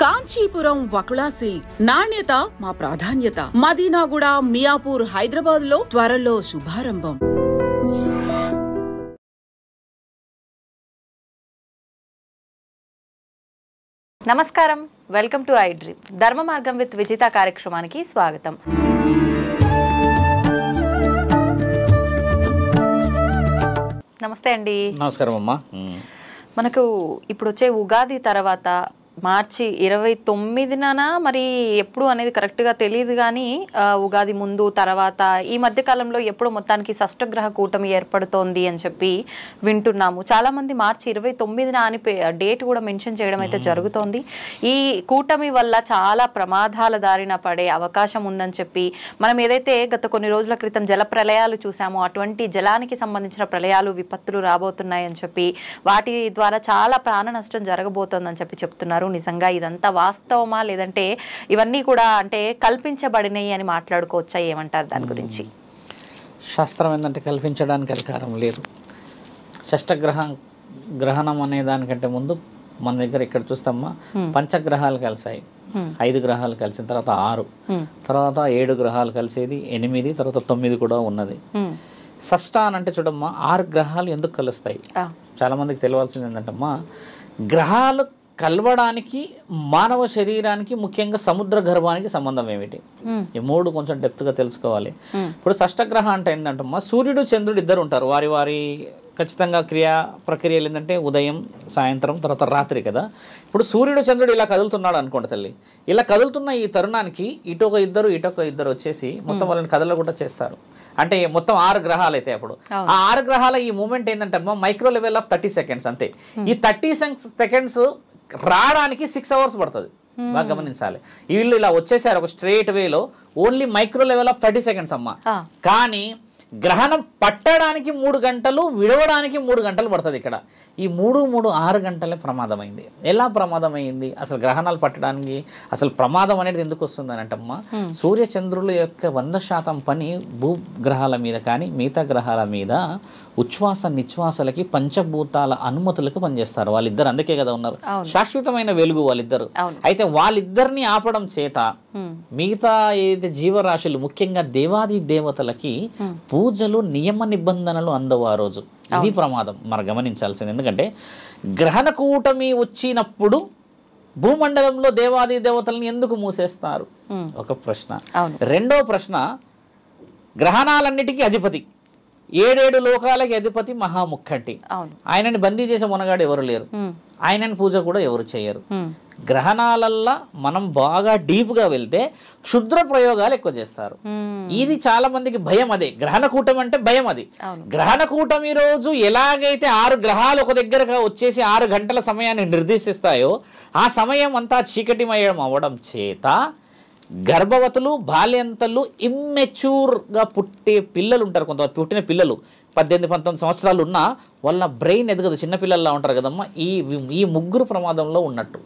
Kanchipuram Vakula silks నాణ్యత మా ప్రాధాన్యత. మదీనాగూడ, మియాపూర్, హైదరాబాద్ లో త్వరలో శుభారంభం. నమస్కారం, వెల్కమ్ టు ఐ డ్రీమ్. ధర్మ మార్గం విత్ విజిత కార్యక్రమానికి స్వాగతం. నమస్తే అండి. నమస్కారం అమ్మా. మనకు ఇప్పుడు వచ్చే ఉగాది తర్వాత మార్చి 29న మరి ఎప్పుడు అనేది కరెక్ట్గా తెలియదు, కానీ ఉగాది ముందు తర్వాత ఈ మధ్యకాలంలో ఎప్పుడు మొత్తానికి షష్టగ్రహ కూటమి ఏర్పడుతోంది అని చెప్పి వింటున్నాము. చాలామంది మార్చి 29న అని డేట్ కూడా మెన్షన్ చేయడం అయితే జరుగుతోంది. ఈ కూటమి వల్ల చాలా ప్రమాదాల దారిన పడే అవకాశం ఉందని చెప్పి మనం ఏదైతే గత కొన్ని రోజుల క్రితం జల ప్రళయాలు చూసామో అటువంటి జలానికి సంబంధించిన ప్రళయాలు, విపత్తులు రాబోతున్నాయని చెప్పి వాటి ద్వారా చాలా ప్రాణ నష్టం జరగబోతోందని చెప్పి చెప్తున్నారు. నిజంగా ఇదంతా వాస్తవమా, లేదంటే ఇవన్నీ కూడా అంటే కల్పించబడినాయి అని మాట్లాడుకోవచ్చా? ఏమంటారు దాని గురించి? శాస్త్రం ఏంటంటే కల్పించడానికి అధికారం లేదు. గ్రహణం అనే దానికంటే ముందు మన దగ్గర ఇక్కడ చూస్తామా, పంచగ్రహాలు కలిసాయి. 5 గ్రహాలు కలిసిన తర్వాత 6, తర్వాత 7 గ్రహాలు కలిసేది 8, తర్వాత 9 కూడా ఉన్నది. షష్ట అని అంటే చూడమ్మా, 6 గ్రహాలు ఎందుకు కలుస్తాయి? చాలా మందికి తెలియాల్సింది ఏంటంటమ్మా, గ్రహాలు కలవడానికి మానవ శరీరానికి ముఖ్యంగా సముద్ర గర్భానికి సంబంధం ఏమిటి? ఈ 3 కొంచెం డెప్త్గా తెలుసుకోవాలి. ఇప్పుడు షష్టగ్రహ అంటే ఏంటంటమ్మా, సూర్యుడు చంద్రుడు ఇద్దరు ఉంటారు. వారి ఖచ్చితంగా ప్రక్రియలు ఏంటంటే ఉదయం, సాయంత్రం, తర్వాత రాత్రి కదా. ఇప్పుడు సూర్యుడు చంద్రుడు ఇలా కదులుతున్నాడు అనుకోండి తల్లి. ఇలా కదులుతున్న ఈ తరుణానికి ఇటొక ఇద్దరు వచ్చేసి మొత్తం వాళ్ళని కదలకుండా చేస్తారు. అంటే మొత్తం 6 గ్రహాలు అయితే అప్పుడు ఆ 6 గ్రహాల ఈ మూమెంట్ ఏంటంటే మైక్రో లెవెల్ ఆఫ్ 30 సెకండ్స్ అంతే. ఈ 30 సెకండ్స్ రావడానికి 6 అవర్స్ పడుతుంది. బాగా గమనించాలి. వీళ్ళు ఇలా వచ్చేసారు ఒక స్ట్రేట్ వేలో, only micro level of 30 seconds అమ్మా. కానీ గ్రహణం పట్టడానికి 3 గంటలు, విడవడానికి 3 గంటలు పడుతుంది. ఇక్కడ ఈ 6 గంటలే ప్రమాదమైంది. ఎలా ప్రమాదమైంది? అసలు గ్రహణాలు పట్టడానికి అసలు ప్రమాదం అనేది ఎందుకు వస్తుంది అని అంటమ్మా, సూర్య చంద్రుల యొక్క 100% పని భూగ్రహాల మీద కానీ మిగతా గ్రహాల మీద ఉచ్ఛ్వాస నిశ్వాసలకి, పంచభూతాల అనుమతులకు పనిచేస్తారు వాళ్ళిద్దరు. అందుకే కదా ఉన్నారు, శాశ్వతమైన వెలుగు వాళ్ళిద్దరు. అయితే వాళ్ళిద్దరిని ఆపడం చేత మిగతా ఏదైతే జీవరాశులు, ముఖ్యంగా దేవాది దేవతలకి పూజలు, నియమ నిబంధనలు అందవు ఆ రోజు. ఇది ప్రమాదం మనం గమనించాల్సింది. ఎందుకంటే గ్రహణ కూటమి వచ్చినప్పుడు భూమండలంలో దేవాది దేవతలను ఎందుకు మూసేస్తారు? ఒక ప్రశ్న. రెండో ప్రశ్న, గ్రహణాలన్నిటికీ అధిపతి, 7 లోకాలకి అధిపతి మహాముఖంటి. ఆయనని బందీ చేసే మునగాడు ఎవరు లేరు. ఆయనని పూజ కూడా ఎవరు చేయరు. గ్రహణాలల్లా మనం బాగా డీప్గా వెళ్తే క్షుద్ర ప్రయోగాలు ఎక్కువ చేస్తారు. ఇది చాలా మందికి భయం. అదే గ్రహణ కూటమి అంటే భయం. అది గ్రహణ కూటమి రోజు ఎలాగైతే 6 గ్రహాలు ఒక దగ్గరగా వచ్చేసి 6 గంటల సమయాన్ని నిర్దేశిస్తాయో ఆ సమయం అంతా చీకటిమయం అవ్వడం చేత గర్భవతులు, బాల్యంతలు, ఇమ్మెచ్యూర్గా పుట్టే పిల్లలు ఉంటారు. కొంతమంది పుట్టిన పిల్లలు 18-19 సంవత్సరాలు ఉన్నా వాళ్ళ బ్రెయిన్ ఎదగదు, చిన్నపిల్లల్లా ఉంటారు కదమ్మా. ఈ ముగ్గురు ప్రమాదంలో ఉన్నట్టు.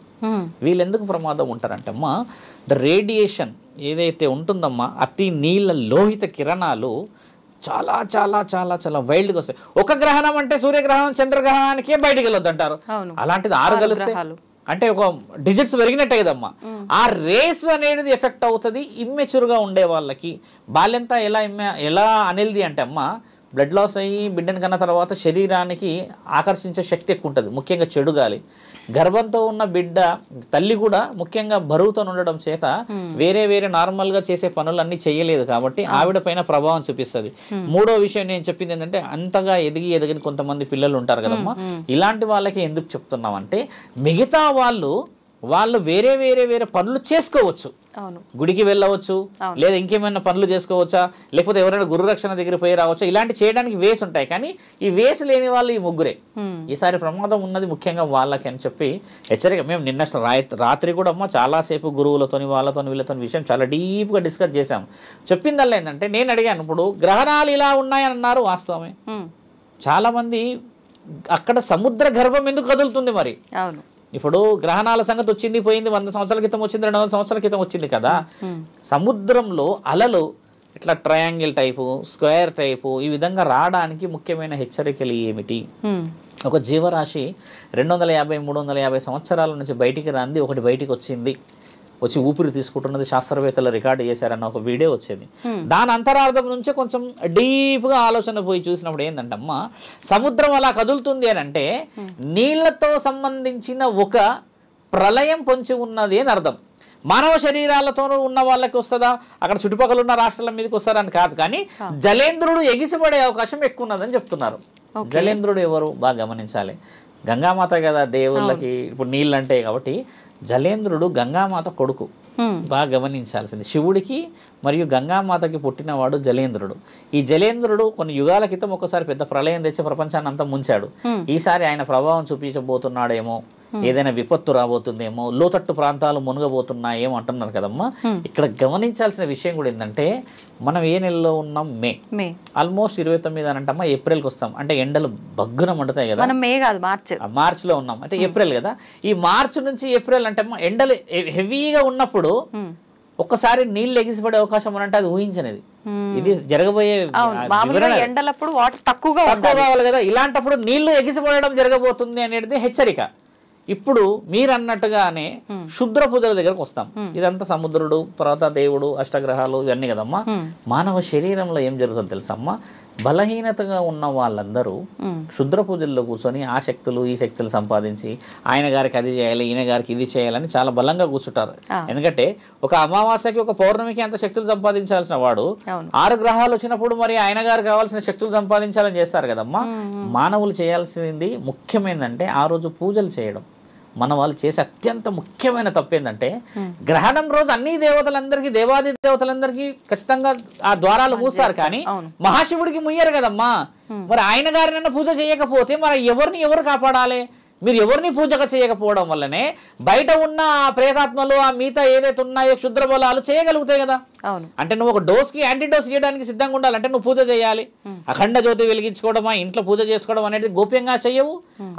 వీళ్ళు ఎందుకు ప్రమాదం ఉంటారంటమ్మా, ద రేడియేషన్ ఏదైతే ఉంటుందమ్మా, అతి నీళ్ళ లోహిత కిరణాలు చాలా చాలా చాలా చాలా వైల్డ్గా వస్తాయి. ఒక గ్రహణం అంటే సూర్యగ్రహణం, చంద్రగ్రహణానికే బయటికి వెళ్ళొద్దు అంటారు. అలాంటిది 6 కలిస్తే అంటే ఒక డిజిట్స్ పెరిగినట్టే కదమ్మా. ఆ రేస్ అనేది ఎఫెక్ట్ అవుతుంది ఇమ్మెచ్యూర్గా ఉండే వాళ్ళకి. బాల్యంతా ఎలా అనేది అంటే అమ్మా, బ్లడ్ లాస్ అయ్యి బిడ్డని కన్నా తర్వాత శరీరానికి ఆకర్షించే శక్తి ఎక్కువ ఉంటుంది, ముఖ్యంగా చెడు గాలి. గర్భంతో ఉన్న బిడ్డ తల్లి కూడా ముఖ్యంగా బరువుతో ఉండడం చేత వేరే నార్మల్గా చేసే పనులన్నీ చేయలేదు కాబట్టి ఆవిడ పైన ప్రభావం చూపిస్తుంది. మూడో విషయం నేను చెప్పింది ఏంటంటే, అంతగా ఎదిగిన కొంతమంది పిల్లలు ఉంటారు కదమ్మా, ఇలాంటి వాళ్ళకి ఎందుకు చెప్తున్నాం అంటే, మిగతా వాళ్ళు వేరే పనులు చేసుకోవచ్చు. గుడికి వెళ్ళవచ్చు, లేదా ఇంకేమైనా పనులు చేసుకోవచ్చా, లేకపోతే ఎవరైనా గురురక్షణ దగ్గర పోయి రావచ్చా, ఇలాంటి చేయడానికి వేస్ ఉంటాయి. కానీ ఈ వేస్ లేని వాళ్ళు ఈ ముగ్గురే. ఈసారి ప్రమాదం ఉన్నది ముఖ్యంగా వాళ్ళకి అని చెప్పి హెచ్చరిక. మేము నిన్న రాత్రి కూడా అమ్మ చాలాసేపు గురువులతోని వీళ్ళతో విషయం చాలా డీప్గా డిస్కస్ చేశాం. చెప్పిందల్లా ఏంటంటే, నేను అడిగాను, ఇప్పుడు గ్రహణాలు ఇలా ఉన్నాయని అన్నారు, వాస్తవమే. చాలా మంది అక్కడ సముద్ర గర్భం ఎందుకు కదులుతుంది మరి? ఇప్పుడు గ్రహణాల సంగతి వచ్చింది పోయింది, 100 సంవత్సరాల క్రితం వచ్చింది, 200 సంవత్సరాల క్రితం వచ్చింది కదా. సముద్రంలో అలలు ఇట్లా ట్రయాంగిల్ టైపు, స్క్వేర్ టైపు ఈ విధంగా రావడానికి ముఖ్యమైన హెచ్చరికలు ఏమిటి? ఒక జీవరాశి 250 350 సంవత్సరాల నుంచి బయటికి రాంది ఒకటి బయటికి వచ్చింది, వచ్చి ఊపిరి తీసుకుంటున్నది, శాస్త్రవేత్తలు రికార్డు చేశారన్న ఒక వీడియో వచ్చేది. దాని అంతరార్థం నుంచే కొంచెం డీప్గా ఆలోచన పోయి చూసినప్పుడు ఏంటంటే అమ్మ, సముద్రం అలా కదులుతుంది అని అంటే నీళ్లతో సంబంధించిన ఒక ప్రళయం పొంచి ఉన్నది అని అర్థం. మానవ శరీరాలతో ఉన్న వాళ్ళకి వస్తుందా, అక్కడ చుట్టుపక్కల ఉన్న రాష్ట్రాల మీదకి వస్తారని కాదు, కానీ జలేంద్రుడు ఎగిసిపడే అవకాశం ఎక్కువ ఉన్నదని చెప్తున్నారు. జలేంద్రుడు ఎవరు బాగా గమనించాలి. గంగామాత కదా దేవుళ్ళకి ఇప్పుడు నీళ్ళు అంటే, కాబట్టి జలేంద్రుడు గంగామాత కొడుకు, బాగా గమనించాల్సింది. శివుడికి మరియు గంగామాతకి పుట్టినవాడు జలేంద్రుడు. ఈ జలేంద్రుడు కొన్ని యుగాల క్రితం ఒకసారి పెద్ద ప్రళయం తెచ్చి ప్రపంచాన్ని అంతా ముంచాడు. ఈసారి ఆయన ప్రభావం చూపించబోతున్నాడేమో, ఏదైనా విపత్తు రాబోతుందేమో, లోతట్టు ప్రాంతాలు మునగబోతున్నాయేమో అంటున్నారు కదమ్మా. ఇక్కడ గమనించాల్సిన విషయం కూడా ఏంటంటే, మనం ఏ నెలలో ఉన్నాం? మే. ఆల్మోస్ట్ 29 అని అంటమ్మా, ఏప్రిల్కి వస్తాం. అంటే ఎండలు బగ్గున మండుతాయి కదా, మే కాదు మార్చిలో ఉన్నాం అంటే ఏప్రిల్ కదా. ఈ మార్చి నుంచి ఏప్రిల్ అంటే ఎండలు హెవీగా ఉన్నప్పుడు ఒక్కసారి నీళ్ళు ఎగిసిపడే అవకాశం అంటే అది ఊహించనిది. ఇది జరగబోయే ఎండలప్పుడు వాటర్ తక్కువ కావాలి కదా. ఇలాంటప్పుడు నీళ్లు ఎగిసిపడడం జరగబోతుంది అనేది హెచ్చరిక. ఇప్పుడు మీరు అన్నట్టుగానే శుద్ర పూజల దగ్గరకు వస్తాం. ఇదంతా సముద్రుడు, తర్వాత దేవుడు, అష్టగ్రహాలు ఇవన్నీ కదమ్మా. మానవ శరీరంలో ఏం జరుగుతుందో తెలుసమ్మా, బలహీనతగా ఉన్న వాళ్ళందరూ శుద్ర పూజల్లో కూర్చొని ఆ శక్తులు ఈ శక్తులు సంపాదించి ఆయన గారికి అది చేయాలి, ఈయన గారికి ఇది చేయాలని చాలా బలంగా కూర్చుంటారు. ఎందుకంటే ఒక అమావాస్యకి ఒక పౌర్ణమికి అంత శక్తులు సంపాదించాల్సిన వాడు 6 గ్రహాలు వచ్చినప్పుడు మరి ఆయన గారికి కావాల్సిన శక్తులు సంపాదించాలని చేస్తారు కదమ్మా. మానవులు చేయాల్సింది ముఖ్యమైనదంటే ఆ రోజు పూజలు చేయడం. మన వాళ్ళు చేసే అత్యంత ముఖ్యమైన తప్పు ఏంటంటే, గ్రహణం రోజు అన్ని దేవతలందరికీ, దేవాది దేవతలందరికీ ఖచ్చితంగా ఆ ద్వారాలు మూస్తారు, కానీ మహాశివుడికి ముయ్యరు కదమ్మా. మరి ఆయన గారినైనా పూజ చేయకపోతే మరి ఎవరు కాపాడాలి? మీరు ఎవరిని పూజగా చేయకపోవడం వల్లనే బయట ఉన్న ఆ ప్రేతాత్మలు, ఆ మిగతా ఏదైతే ఉన్నాయో క్షుద్ర బలాలు చేయగలుగుతాయి కదా. అంటే నువ్వు ఒక డోస్కి యాంటీడోస్ చేయడానికి సిద్ధంగా ఉండాలంటే నువ్వు పూజ చేయాలి. అఖండ జ్యోతి వెలిగించుకోవడమా, ఇంట్లో పూజ చేసుకోవడం అనేది గోప్యంగా చెయ్యవు.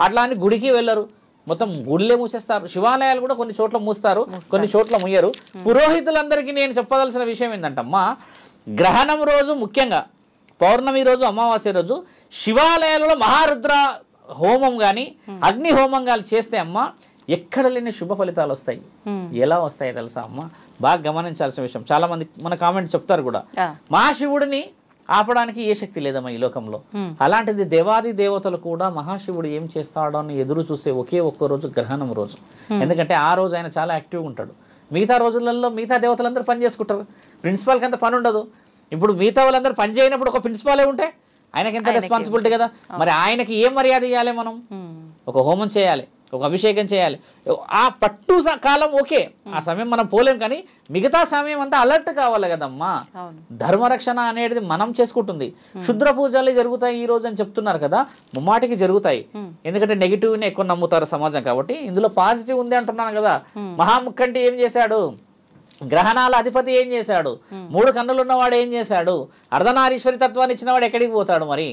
అట్లా అని గుడికి వెళ్ళరు, మొత్తం గుడిలే మూసేస్తారు. శివాలయాలు కూడా కొన్ని చోట్ల మూస్తారు, కొన్ని చోట్ల ముయ్యరు. పురోహితులందరికీ నేను చెప్పదలసిన విషయం ఏంటంటమ్మా, గ్రహణం రోజు ముఖ్యంగా పౌర్ణమి రోజు, అమావాస్య రోజు శివాలయాలలో మహారుద్ర హోమం కానీ అగ్ని హోమం కానీ చేస్తే అమ్మ ఎక్కడ లేని శుభ ఫలితాలు వస్తాయి. ఎలా వస్తాయి తెలుసా అమ్మ, బాగా గమనించాల్సిన విషయం. చాలా మంది మన కామెంట్ చెప్తారు కూడా, మహాశివుడిని ఆపడానికి ఏ శక్తి లేదమ్మా ఈ లోకంలో. అలాంటిది దేవాది దేవతలు కూడా మహాశివుడు ఏం చేస్తాడో అని ఎదురు చూసే ఒకే ఒక్క రోజు గ్రహణం రోజు. ఎందుకంటే ఆ రోజు ఆయన చాలా యాక్టివ్గా ఉంటాడు. మిగతా రోజులలో మిగతా దేవతలందరూ పని చేసుకుంటారు, ప్రిన్సిపాల్కి అంత పని ఉండదు. ఇప్పుడు మిగతా వాళ్ళందరూ పని చేయనప్పుడు ఒక ప్రిన్సిపాలే ఉంటే ఆయనకి ఎంత రెస్పాన్సిబిలిటీ కదా. మరి ఆయనకి ఏం మర్యాద ఇవ్వాలి? మనం ఒక హోమం చేయాలి, ఒక అభిషేకం చేయాలి. ఆ పట్టు కాలం ఓకే, ఆ సమయం మనం పోలేం, కానీ మిగతా సమయం అంతా అలర్ట్ కావాలి కదమ్మా. ధర్మరక్షణ అనేది మనం చేసుకుంటుంది. శుద్ర పూజలు జరుగుతాయి ఈ రోజు అని చెప్తున్నారు కదా, ముమ్మాటికి జరుగుతాయి. ఎందుకంటే నెగిటివ్ని ఎక్కువ నమ్ముతారు సమాజం, కాబట్టి ఇందులో పాజిటివ్ ఉంది అంటున్నాను కదా. మహాముఖంటి ఏం చేశాడు? గ్రహణాల అధిపతి ఏం చేశాడు? 3 కన్నులు ఉన్నవాడు ఏం చేశాడు? అర్ధనారీశ్వరి తత్వాన్ని ఇచ్చినవాడు ఎక్కడికి పోతాడు? మరి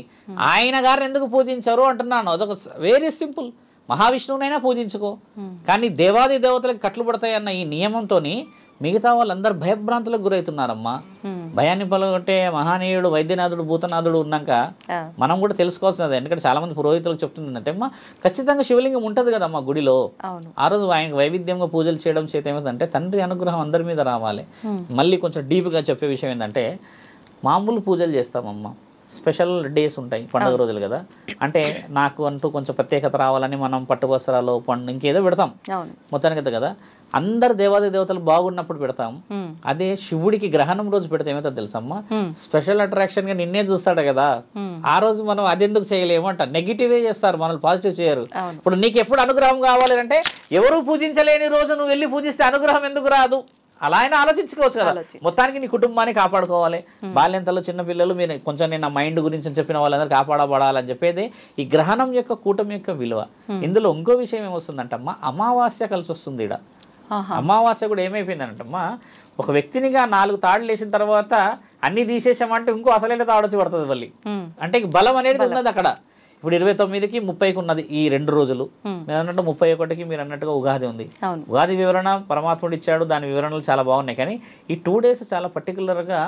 ఆయన గారిని ఎందుకు పూజించారు అంటున్నాను. అదొక వెరీ సింపుల్. మహావిష్ణువునైనా పూజించుకో, కానీ దేవాది దేవతలకు కట్లు పడతాయి అన్న ఈ నియమంతో మిగతా వాళ్ళందరూ భయభ్రాంతులకు గురవుతున్నారమ్మా. భయాన్ని పలగొట్టే మహానీయుడు వైద్యనాథుడు భూతనాథుడు ఉన్నాక మనం కూడా తెలుసుకోవాల్సినది. ఎందుకంటే చాలా మంది పురోహితులకు చెప్తుందంటే అమ్మా, ఖచ్చితంగా శివలింగం ఉంటుంది కదమ్మా గుడిలో. ఆ రోజు ఆయనకు వైవిధ్యంగా పూజలు చేయడం చేత ఏమిటంటే తండ్రి అనుగ్రహం అందరి మీద రావాలి. మళ్ళీ కొంచెం డీప్గా చెప్పే విషయం ఏంటంటే, మామూలు పూజలు చేస్తామమ్మా, స్పెషల్ డేస్ ఉంటాయి, పండుగ రోజులు కదా. అంటే నాకు అంటూ కొంచెం ప్రత్యేకత రావాలని మనం పట్టు వస్త్రాలు, పండు ఇంకేదో పెడతాం మొత్తానికి కదా. అందరు దేవాది దేవతలు బాగున్నప్పుడు పెడతాం. అదే శివుడికి గ్రహణం రోజు పెడితే ఏమవుతుందో తెలుసమ్మా, స్పెషల్ అట్రాక్షన్ గా నిన్నే చూస్తాడు కదా. ఆ రోజు మనం అది ఎందుకు చేయలేము అంట, నెగిటివే చేస్తారు, మనల్ని పాజిటివ్ చేయరు. ఇప్పుడు నీకు ఎప్పుడు అనుగ్రహం కావాలి అంటే, ఎవరు పూజించలేని రోజు నువ్వు వెళ్ళి పూజిస్తే అనుగ్రహం ఎందుకు రాదు? అలా అయినా ఆలోచించుకోవచ్చు కదా. మొత్తానికి నీ కుటుంబాన్ని కాపాడుకోవాలి. బాల్యంతలో చిన్నపిల్లలు మీరు కొంచెం నేను నా మైండ్ గురించి చెప్పిన వాళ్ళందరూ కాపాడబడాలని చెప్పేది ఈ గ్రహణం యొక్క కూటమి యొక్క విలువ. ఇందులో ఇంకో విషయం ఏమొస్తుందంటమ్మా, అమావాస్య కలిసి వస్తుంది. ఇక్కడ అమావాస్య కూడా ఏమైపోయిందంటమ్మా, ఒక వ్యక్తినిగా 4 తాడులు వేసిన తర్వాత అన్ని తీసేసామంటే ఇంకో అసలైన తాడు వచ్చి పడుతుంది మళ్ళీ. అంటే బలం అనేది ఉన్నది అక్కడ. ఇప్పుడు 29కి 30కి ఉన్నది ఈ 2 రోజులు. మీరు అన్నట్టు 31కి మీరు అన్నట్టుగా ఉగాది ఉంది. ఉగాది వివరణ పరమాత్ముడు ఇచ్చాడు, దాని వివరణలు చాలా బాగున్నాయి. కానీ ఈ 2 days చాలా పర్టికులర్గా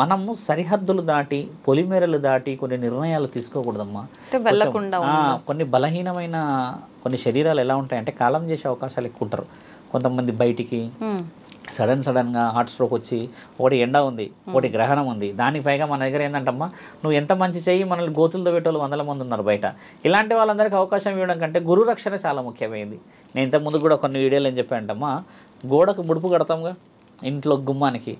మనము సరిహద్దులు దాటి పొలిమేరలు దాటి కొన్ని నిర్ణయాలు తీసుకోకూడదమ్మా. కొన్ని బలహీనమైన కొన్ని శరీరాలు ఎలా ఉంటాయంటే కాలం చేసే అవకాశాలు ఎక్కువ ఉంటారు. కొంతమంది బయటికి సడన్గా హార్ట్ స్ట్రోక్ వచ్చి, ఒకటి ఎండ ఉంది, ఒకటి గ్రహణం ఉంది, దానికి పైగా మన దగ్గర ఏంటంటమ్మా నువ్వు ఎంత మంచి చెయ్యి మనల్ని గోతులతో పెట్టేవాళ్ళు 100 మంది ఉన్నారు బయట. ఇలాంటి వాళ్ళందరికీ అవకాశం ఇవ్వడం కంటే గురు రక్షణ చాలా ముఖ్యమైనది. నేను ఇంతకుముందు కూడా కొన్ని వీడియోలు ఏం చెప్పానంటమ్మా, గోడకు ముడుపు కడతాంగా ఇంట్లో గుమ్మానికి,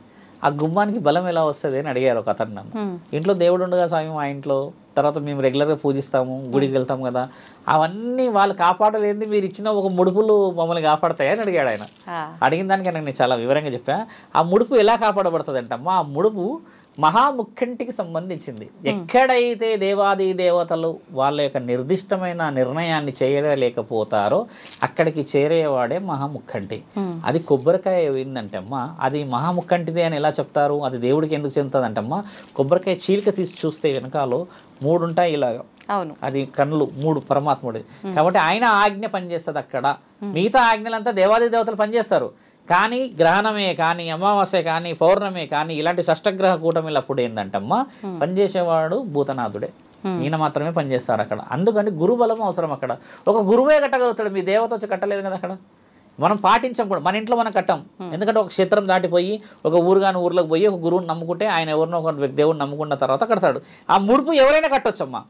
ఆ గుమ్మానికి బలం ఎలా వస్తుంది అని అడిగారు ఒక అతను నన్ను. ఇంట్లో దేవుడు ఉండగా స్వామి మా ఇంట్లో, తర్వాత మేము రెగ్యులర్గా పూజిస్తాము, గుడికి వెళ్తాం కదా, అవన్నీ వాళ్ళు కాపాడలేంది మీరు ఇచ్చిన ఒక ముడుపులు మమ్మల్ని కాపాడతాయని అడిగాడు ఆయన. అడిగిన దానికి నేను చాలా వివరంగా చెప్పా. ఆ ముడుపు ఎలా కాపాడబడుతుంది అంటమ్మా, ఆ ముడుపు మహాముఖ్యంటికి సంబంధించింది. ఎక్కడైతే దేవాది దేవతలు వాళ్ళ యొక్క నిర్దిష్టమైన నిర్ణయాన్ని చేయలేకపోతారో అక్కడికి చేరేవాడే మహాముఖ్యంటి. అది కొబ్బరికాయ ఏంటంటమ్మా, అది మహాముఖ్యంటిది అని ఎలా చెప్తారు, అది దేవుడికి ఎందుకు చెందుతుంది అంటమ్మా, కొబ్బరికాయ చీలిక తీసి చూస్తే వెనకాలో 3 ఉంటాయి ఇలాగా, అది కన్నులు 3 పరమాత్ముడి. కాబట్టి ఆయన ఆజ్ఞ పనిచేస్తుంది అక్కడ. మిగతా ఆజ్ఞలంతా దేవాది దేవతలు పనిచేస్తారు. కానీ గ్రహణమే కానీ అమావాస్య కానీ పౌర్ణమే కానీ ఇలాంటి షష్టగ్రహ కూటమిలప్పుడు ఏంటంటమ్మా పనిచేసేవాడు భూతనాథుడే, ఈయన మాత్రమే పనిచేస్తారు అక్కడ. అందుకని గురుబలం అవసరం అక్కడ. ఒక గురువే కట్టగలుగుతాడు, మీ దేవత వచ్చి కట్టలేదు కదా అక్కడ. మనం పాటించాం కూడా, మన ఇంట్లో మనం కట్టాం. ఎందుకంటే ఒక క్షేత్రం దాటిపోయి ఒక ఊర్లోకి పోయి ఒక గురువుని నమ్ముకుంటే ఆయన ఎవరినో ఒక దేవుడిని నమ్ముకున్న తర్వాత కడతాడు. ఆ ముడుపు ఎవరైనా కట్టొచ్చమ్మా,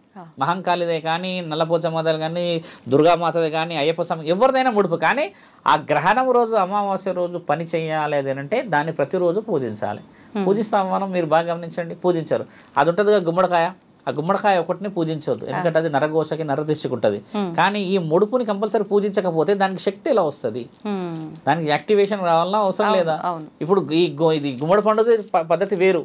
మహంకాళిదే కానీ నల్లపోచమ్మది కానీ దుర్గామాతదే కానీ అయ్యప్ప స్వామి ఎవరిదైనా ముడుపు. కానీ ఆ గ్రహణం రోజు అమావాస్య రోజు పని చేయాలి అదేనంటే దాన్ని ప్రతిరోజు పూజించాలి. పూజిస్తాం మనం, మీరు బాగా గమనించండి, పూజించారు. అది ఉంటుందిగా గుమ్మడికాయ, ఆ గుమ్మడికాయ ఒకటిని పూజించవద్దు, ఎందుకంటే అది నరఘోషకి నరదిష్టికి ఉంటుంది. కానీ ఈ ముడుపుని కంపల్సరీ పూజించకపోతే దానికి శక్తి ఎలా వస్తుంది, దానికి యాక్టివేషన్ రావాలన్నా అవసరం లేదా? ఇప్పుడు ఇది గుమ్మడి పండుగ పద్ధతి వేరు.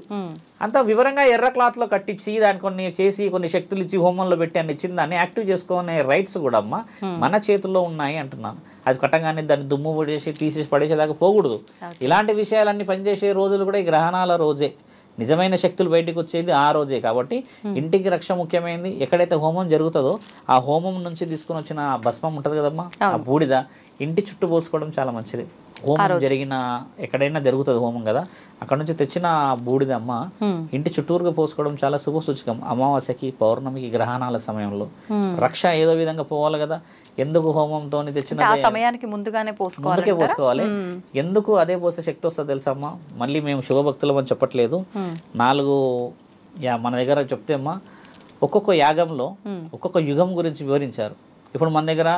అంత వివరంగా ఎర్ర క్లాత్ లో కట్టించి దాన్ని కొన్ని చేసి కొన్ని శక్తులు ఇచ్చి హోమంలో పెట్టి అని ఇచ్చింది, దాన్ని యాక్టివ్ చేసుకునే రైట్స్ కూడా అమ్మ మన చేతుల్లో ఉన్నాయి అంటున్నాను. అది కట్టగానే దాన్ని దుమ్ము పడేసి తీసేసి పడేసేదాకా పోకూడదు. ఇలాంటి విషయాలన్నీ పనిచేసే రోజులు కూడా ఈ గ్రహణాల రోజే. నిజమైన శక్తులు బయటకు వచ్చేది ఆ రోజే. కాబట్టి ఇంటికి రక్ష ముఖ్యమైనది. ఎక్కడైతే హోమం జరుగుతుందో ఆ హోమం నుంచి తీసుకుని వచ్చిన భస్మం ఉంటుంది కదమ్మా, ఆ బూడిద ఇంటి చుట్టూ పోసుకోవడం చాలా మంచిది. హోమం జరిగిన ఎక్కడైనా జరుగుతుంది హోమం కదా, అక్కడ నుంచి తెచ్చిన బూడిదమ్మ ఇంటి చుట్టూరుగా పోసుకోవడం చాలా శుభ సూచకం. అమావాస్యకి పౌర్ణమికి గ్రహణాల సమయంలో రక్ష ఏదో విధంగా పోవాలి కదా. ఎందుకు హోమంతో తెచ్చిన సమయానికి ముందుకే పోసుకోవాలి. ఎందుకు అదే పోస్తే శక్తి వస్తుంది తెలుసమ్మా. మళ్ళీ మేము శుభభక్తులం అని చెప్పట్లేదు. 4 మన దగ్గర చెప్తే అమ్మా ఒక్కొక్క యాగంలో ఒక్కొక్క యుగం గురించి వివరించారు. ఇప్పుడు మన దగ్గర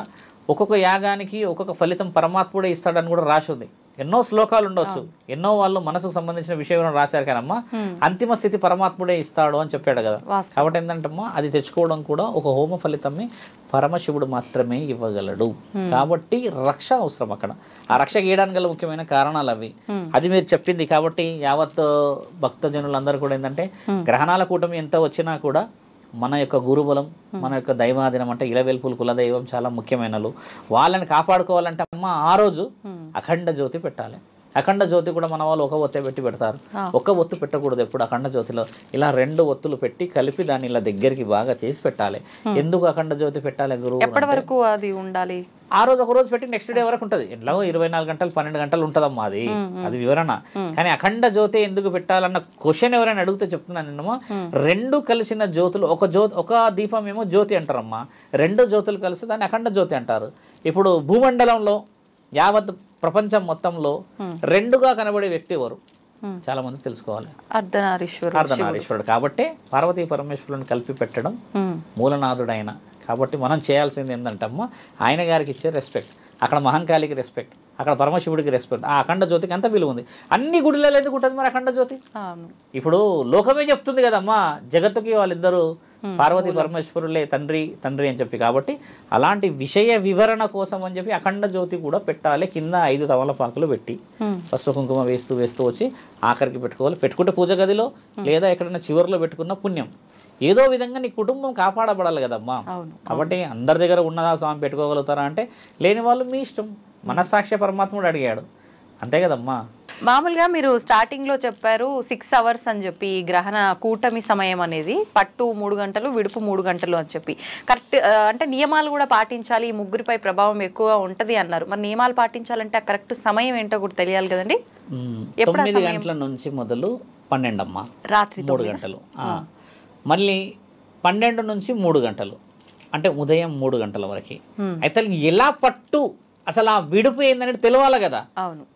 ఒక్కొక్క యాగానికి ఒక్కొక్క ఫలితం పరమాత్ముడే ఇస్తాడని కూడా రాసి ఉంది. ఎన్నో శ్లోకాలు ఉండొచ్చు, ఎన్నో వాళ్ళు మనసుకు సంబంధించిన విషయం రాశారు. కానమ్మా అంతిమ స్థితి పరమాత్ముడే ఇస్తాడు అని చెప్పాడు కదా. కాబట్టి ఏంటంటమ్మా అది తెచ్చుకోవడం కూడా ఒక హోమ ఫలితమే పరమశివుడు మాత్రమే ఇవ్వగలడు. కాబట్టి రక్ష అవసరం అక్కడ. ఆ రక్ష గీయడానికి గల ముఖ్యమైన కారణాలు అవి. అది మీరు చెప్పింది. కాబట్టి యావత్ భక్తజనులందరూ కూడా ఏంటంటే గ్రహణాల కూటమి ఎంత వచ్చినా కూడా మన యొక్క గురుబలం, మన యొక్క దైవాధీనం అంటే ఇలవెల్పులు కులదైవం చాలా ముఖ్యమైనలు. వాళ్ళని కాపాడుకోవాలంటే అమ్మ ఆ రోజు అఖండ జ్యోతి పెట్టాలి. అఖండ జ్యోతి కూడా మన వాళ్ళు ఒక ఒత్తే పెట్టి పెడతారు. ఒక ఒత్తు పెట్టకూడదు ఎప్పుడు. అఖండ జ్యోతిలో ఇలా 2 ఒత్తులు పెట్టి కలిపి దాన్ని ఇలా దగ్గరికి బాగా చేసి పెట్టాలి. ఎందుకు అఖండ జ్యోతి పెట్టాలి గురువు? ఎప్పటి వరకు అది ఉండాలి? ఆ రోజు ఒక రోజు పెట్టి నెక్స్ట్ డే వరకు ఉంటుంది. ఎట్లా 24 గంటలు 12 గంటలు ఉంటుందమ్మా అది వివరణ. కానీ అఖండ జ్యోతి ఎందుకు పెట్టాలన్న క్వశ్చన్ ఎవరైనా అడిగితే చెప్తున్నాను నేనేమో, 2 కలిసిన జ్యోతులు ఒక దీపం ఏమో జ్యోతి అంటారమ్మా, 2 జ్యోతులు కలిసి దాన్ని అఖండ జ్యోతి అంటారు. ఇప్పుడు భూమండలంలో యావత్ ప్రపంచం మొత్తంలో 2గా కనబడే వ్యక్తి ఎవరు? చాలా మంది తెలుసుకోవాలి. అర్ధనారీశ్వరుడు. కాబట్టి పార్వతీ పరమేశ్వరుని కలిపి పెట్టడం మూలనాథుడైన. కాబట్టి మనం చేయాల్సింది ఏంటంటమ్మా ఆయన గారికి ఇచ్చే రెస్పెక్ట్, అక్కడ మహంకాళికి రెస్పెక్ట్, అక్కడ పరమశివుడికి రెస్పెక్ట్. ఆ అఖండ జ్యోతికి అంత విలువ ఉంది. అన్ని గుడిలలో ఎందుకు ఉంటుంది మరి అఖండ జ్యోతి? ఇప్పుడు లోకమే చెప్తుంది కదమ్మా జగత్తుకి వాళ్ళిద్దరు పార్వతీ పరమేశ్వరులే తండ్రి అని చెప్పి. కాబట్టి అలాంటి విషయ వివరణ కోసం అని చెప్పి అఖండ జ్యోతి కూడా పెట్టాలి. కింద 5 తమలపాకులు పెట్టి పసుపు కుంకుమ వేస్తూ వచ్చి ఆఖరికి పెట్టుకోవాలి. పెట్టుకుంటే పూజ గదిలో లేదా ఎక్కడైనా చివరిలో పెట్టుకున్న పుణ్యం. ఏదో విధంగా నీ కుటుంబం కాపాడబడాలి కదమ్మా. కాబట్టి అందరి దగ్గర ఉన్నదా స్వామి పెట్టుకోగలుగుతారా అంటే లేని వాళ్ళు మీ ఇష్టం. మనస్సాక్షి పరమాత్ముడు అడిగాడు అంతే కదమ్మా. మామూలుగా మీరు స్టార్టింగ్ లో చెప్పారు 6 hours అని చెప్పి గ్రహణ కూటమి సమయం అనేది పట్టు 3 గంటలు విడుపు 3 గంటలు అని చెప్పి కరెక్ట్ అంటే నియమాలు కూడా పాటించాలి ఈ ముగ్గురిపై ప్రభావం ఎక్కువ ఉంటది అన్నారు మరి నియమాలు పాటించాలంటే ఆ కరెక్ట్ సమయం ఏంటో కూడా తెలియాలి కదండి 9 గంటల నుంచి మొదలు 12 అమ్మా రాత్రి 3 గంటలు మళ్ళీ 12 నుంచి 3 గంటలు అంటే ఉదయం 3 గంటల వరకు అయితే ఎలా పట్టు అసలు ఆ విడుపు ఏందనేది తెలియాలి కదా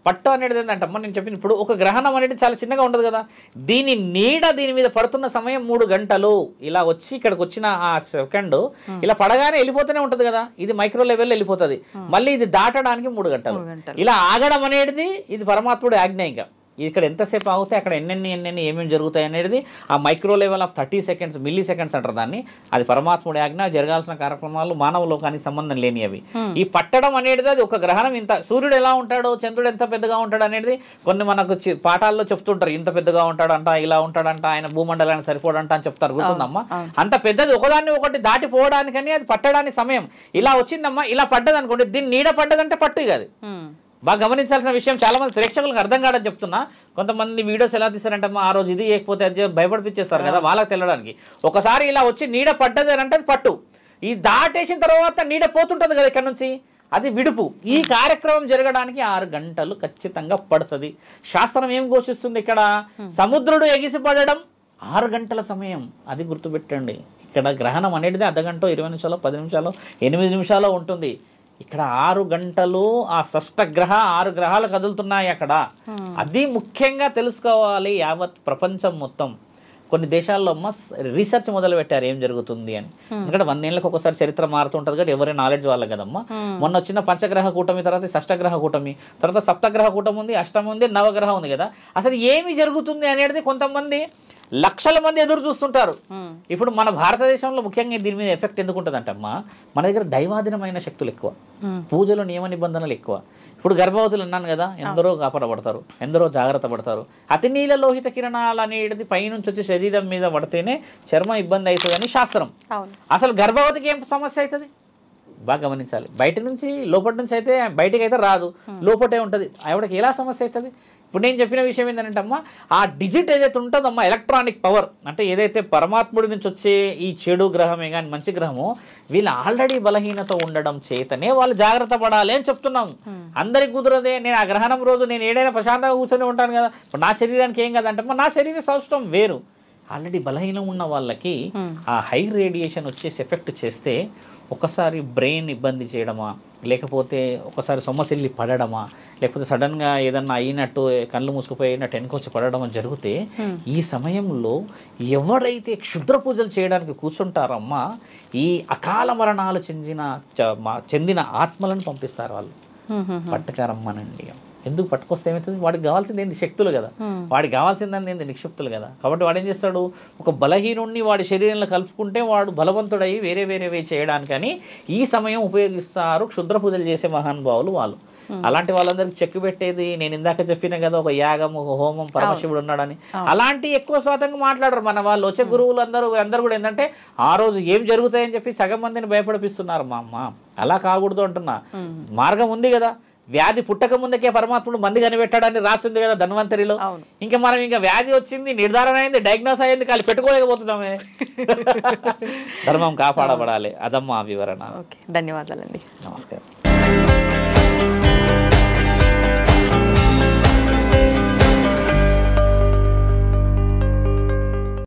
పట్టు అనేది ఏంటంటమ్మా నేను చెప్పిన ఇప్పుడు ఒక గ్రహణం అనేది చాలా చిన్నగా ఉండదు కదా దీని నీడ దీని మీద పడుతున్న సమయం 3 గంటలు ఇలా వచ్చి ఇక్కడికి వచ్చిన ఆ సెకండ్ ఇలా పడగానే వెళ్ళిపోతూనే ఉంటుంది కదా ఇది మైక్రో లెవెల్లో వెళ్ళిపోతుంది మళ్ళీ ఇది దాటడానికి 3 గంటలు ఇలా ఆగడం అనేది ఇది పరమాత్ముడి ఆజ్ఞ ఇంకా ఇక్కడ ఎంతసేపు ఆగితే అక్కడ ఎన్నెన్ని ఏమేమి జరుగుతాయి అనేది ఆ micro level of 30 seconds milli seconds అంటారు దాన్ని అది పరమాత్ముడి ఆజ్ఞ జరగాల్సిన కార్యక్రమాలు మానవ లోకానికి సంబంధం లేని అవి ఈ పట్టడం అనేది అది ఒక గ్రహణం ఇంత సూర్యుడు ఎలా ఉంటాడో చంద్రుడు ఎంత పెద్దగా ఉంటాడు అనేది కొన్ని మనకు పాఠాల్లో చెప్తుంటారు ఇంత పెద్దగా ఉంటాడంట ఇలా ఉంటాడంట ఆయన భూమండలానికి సరిపోడంట అని చెప్తారు గుర్తుందమ్మా అంత పెద్దది ఒకదాన్ని ఒకటి దాటిపోవడానికని అది పట్టడానికి సమయం ఇలా వచ్చిందమ్మా ఇలా పడ్డది అనుకోండి దీన్ని నీడ పడ్డదంటే పట్టు కాదు బాగా గమనించాల్సిన విషయం చాలా మంది ప్రేక్షకులకు అర్థం కాదని చెప్తున్నా కొంతమంది వీడియోస్ ఎలా తీస్తారంటే ఆ రోజు ఇది చేయకపోతే అది భయపడిపించేస్తారు కదా వాళ్ళకి తెలడానికి ఒకసారి ఇలా వచ్చి నీడ పడ్డది అని అంటే అది పట్టు ఈ దాటేసిన తర్వాత నీడ పోతుంటుంది కదా ఇక్కడ నుంచి అది విడుపు ఈ కార్యక్రమం జరగడానికి 6 గంటలు ఖచ్చితంగా పడుతుంది శాస్త్రం ఏం ఘోషిస్తుంది ఇక్కడ సముద్రుడు ఎగిసి పడడం 6 గంటల సమయం అది గుర్తుపెట్టండి ఇక్కడ గ్రహణం అనేది అర్ధగంట 20 నిమిషాలు 10 నిమిషాలు 8 నిమిషాలు ఉంటుంది ఇక్కడ 6 గంటలు ఆ షష్టగ్రహ 6 గ్రహాలు కదులుతున్నాయి అక్కడ అది ముఖ్యంగా తెలుసుకోవాలి యావత్ ప్రపంచం మొత్తం కొన్ని దేశాల్లో రీసెర్చ్ మొదలు పెట్టారు ఏం జరుగుతుంది అని ఎందుకంటే 100 ఏళ్ళకి ఒకసారి చరిత్ర మారుతుంటది కాబట్టి ఎవరి నాలెడ్జ్ వాళ్ళకి కదమ్మా మొన్న వచ్చిన పంచగ్రహ కూటమి తర్వాత షష్టగ్రహ కూటమి తర్వాత సప్తగ్రహ కూటమి ఉంది అష్టమి ఉంది నవగ్రహం ఉంది కదా అసలు ఏమి జరుగుతుంది అనేది కొంతమంది లక్షల మంది ఎదురు చూస్తుంటారు ఇప్పుడు మన భారతదేశంలో ముఖ్యంగా దీని మీద ఎఫెక్ట్ ఎందుకు ఉంటుందంటమ్మా మన దగ్గర దైవాధీనమైన శక్తులు ఎక్కువ పూజలు నియమ నిబంధనలు ఎక్కువ ఇప్పుడు గర్భవతులు అన్నాను కదా ఎందరో కాపాడబడతారు ఎందరో జాగ్రత్త పడతారు అతి నీల లోహిత కిరణాలు అనేది పైనుంచి వచ్చి శరీరం మీద పడితేనే చర్మం ఇబ్బంది అవుతుంది అని శాస్త్రం అసలు గర్భవతికి ఏం సమస్య అవుతుంది బాగా గమనించాలి బయట నుంచి లోపటి నుంచి అయితే బయటకి అయితే రాదు లోపటే ఉంటుంది ఆవిడకి ఎలా సమస్య అవుతుంది ఇప్పుడు నేను చెప్పిన విషయం ఏంటంటే అమ్మా ఆ డిజిట్ ఏదైతే ఉంటుందమ్మా ఎలక్ట్రానిక్ పవర్ అంటే ఏదైతే పరమాత్ముడి నుంచి వచ్చే ఈ చెడు గ్రహమే కానీ మంచి గ్రహమో వీళ్ళు ఆల్రెడీ బలహీనత ఉండడం చేతనే వాళ్ళు జాగ్రత్త పడాలి అని చెప్తున్నాము అందరికి కుదరదే నేను ఆ గ్రహణం రోజు నేను ఏదైనా ప్రశాంతంగా కూర్చొని ఉంటాను కదా ఇప్పుడు నా శరీరానికి ఏం కదంటే నా శరీర సౌష్టం వేరు ఆల్రెడీ బలహీనం ఉన్న వాళ్ళకి ఆ హై రేడియేషన్ వచ్చేసి ఎఫెక్ట్ చేస్తే ఒకసారి బ్రెయిన్ ఇబ్బంది చేయడమా లేకపోతే ఒకసారి సొమ్మసిల్లి పడడమా లేకపోతే సడన్గా ఏదన్నా అయినట్టు కళ్ళు మూసుకుపోయినట్టు వెనుకొచ్చి పడడం జరిగితే ఈ సమయంలో ఎవరైతే క్షుద్ర పూజలు చేయడానికి కూర్చుంటారమ్మా ఈ అకాల మరణాలు చెందిన ఆత్మలను పంపిస్తారు వాళ్ళు పట్టుకారమ్మనండి ఎందుకు పట్టుకొస్తే ఏమవుతుంది వాడికి కావాల్సింది ఏంది శక్తులు కదా వాడికి కావాల్సిందని ఏంది నిక్షిప్తులు కదా కాబట్టి వాడు ఏం చేస్తాడు ఒక బలహీనుడిని వాడి శరీరంలో కలుపుకుంటే వాడు బలవంతుడై వేరే వేరేవే చేయడానికని ఈ సమయం ఉపయోగిస్తారు క్షుద్ర పూజలు చేసే మహానుభావులు వాళ్ళు అలాంటి వాళ్ళందరికి చెక్కు పెట్టేది నేను ఇందాక చెప్పిన కదా ఒక యాగం ఒక హోమం పరమశివుడు ఉన్నాడని అలాంటి ఎక్కువ శాతంగా మాట్లాడరు మన వాళ్ళు వచ్చే గురువులు అందరూ కూడా ఏంటంటే ఆ రోజు ఏం జరుగుతాయని చెప్పి సగం మందిని భయపడిపిస్తున్నారు మా అమ్మ అలా కాకూడదు అంటున్నా మార్గం ఉంది కదా వ్యాధి పుట్టక ముందుకే పరమాత్ముడు మంది కనిపెట్టాడని రాసింది కదా ధన్వంతరిలో ఇంకా మనం ఇంకా వ్యాధి వచ్చింది నిర్ధారణ అయింది డయాగ్నోస్ అయింది కాళ్ళు పెట్టుకోలేకపోతున్నామే ధర్మం కాపాడబడాలి అదమ్మా వివరణ ధన్యవాదాలండి నమస్కారం